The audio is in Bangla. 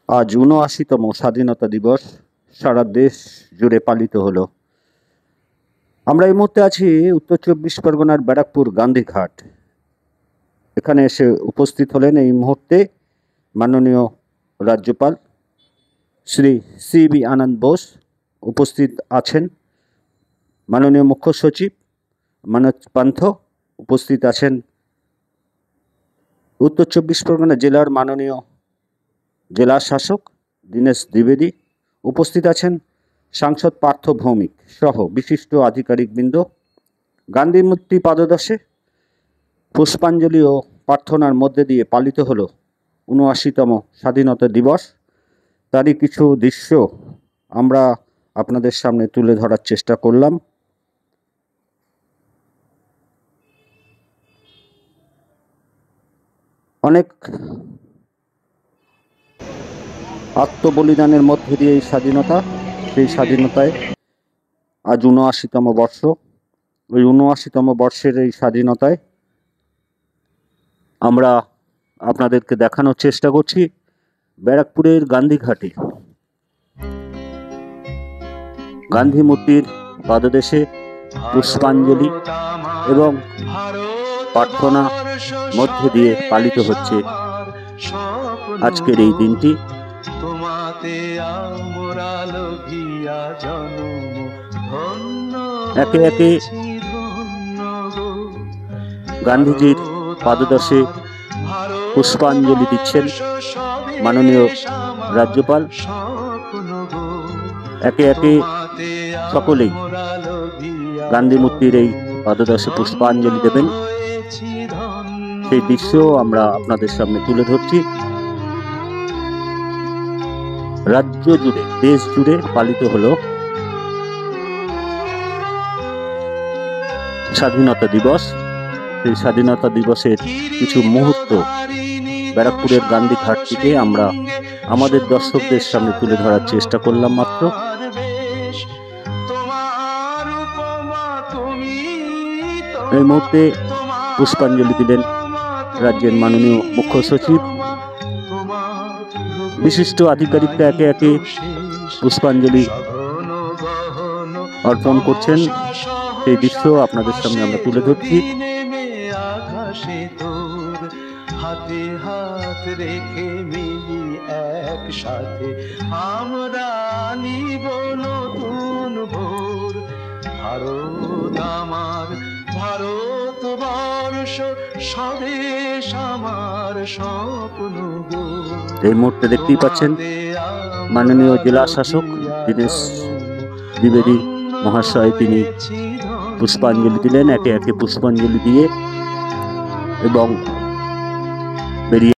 আজ ৭৯তম স্বাধীনতা দিবস সারা দেশ জুড়ে পালিত হলো। আমরা এই মুহূর্তে আছি উত্তর চব্বিশ পরগনার ব্যারাকপুর গান্ধীঘাট। এখানে এসে উপস্থিত হলেন এই মুহূর্তে মাননীয় রাজ্যপাল শ্রী সিবি আনন্দ বোস, উপস্থিত আছেন মাননীয় মুখ্য সচিব মনোজ পান্থ, উপস্থিত আছেন উত্তর চব্বিশ পরগনা জেলার মাননীয় জেলা শাসক দীনেশ দ্বিবেদী, উপস্থিত আছেন সাংসদ পার্থ ভৌমিক সহ বিশিষ্ট আধিকারিকবৃন্দ। গান্ধী মূর্তি পাদদেশে পুষ্পাঞ্জলি ও প্রার্থনার মধ্যে দিয়ে পালিত হল ৭৯তম স্বাধীনতা দিবস। তারই কিছু দৃশ্য আমরা আপনাদের সামনে তুলে ধরার চেষ্টা করলাম। অনেক আত্মবলিদানের মধ্যে দিয়ে এই স্বাধীনতা, সেই স্বাধীনতায় আজ ৭৯তম বর্ষ। ওই ৭৯তম বর্ষের এই স্বাধীনতায় আমরা আপনাদেরকে দেখানোর চেষ্টা করছি ব্যারাকপুরের গান্ধীঘাটে গান্ধী মূর্তির পাদদেশে পুষ্পাঞ্জলি এবং প্রার্থনা মধ্যে দিয়ে পালিত হচ্ছে আজকের এই দিনটি। একে একে গান্ধীজির পাদদেশে পুষ্পাঞ্জলি দিচ্ছেন মাননীয় রাজ্যপাল। একে একে সকলেই গান্ধী মূর্তির এই পাদদেশে পুষ্পাঞ্জলি দেবেন, সেই দৃশ্য আমরা আপনাদের সামনে তুলে ধরছি। রাজ্য জুড়ে, দেশ জুড়ে পালিত হলো স্বাধীনতা দিবস। সেই স্বাধীনতা দিবসের কিছু মুহূর্ত ব্যারাকপুরের গান্ধীঘাট থেকে আমরা আমাদের দর্শকদের সামনে তুলে ধরার চেষ্টা করলাম মাত্র। এই মুহূর্তে পুষ্পাঞ্জলি দিলেন রাজ্যের মাননীয় মুখ্য সচিব, বিশিষ্ট আধিকারিকরা একে একে পুষ্পাঞ্জলি অর্পণ করছেন, সেই দৃশ্য আপনাদের সামনে আমরা তুলে ধরছি। হাতে হাত রেখে মিলি একসাথে আমরা নিব নতুন ভোর। ভারত আমার, ভারতবর্ষ স্বদেশ আমার স্বপ্ন। এই মুহূর্তে দেখতেই পাচ্ছেন মাননীয় জেলা শাসক দীনেশ দ্বিবেদী মহাশয়, তিনি পুষ্পাঞ্জলি দিলেন একে একে পুষ্পাঞ্জলি দিয়ে এবং বেরিয়ে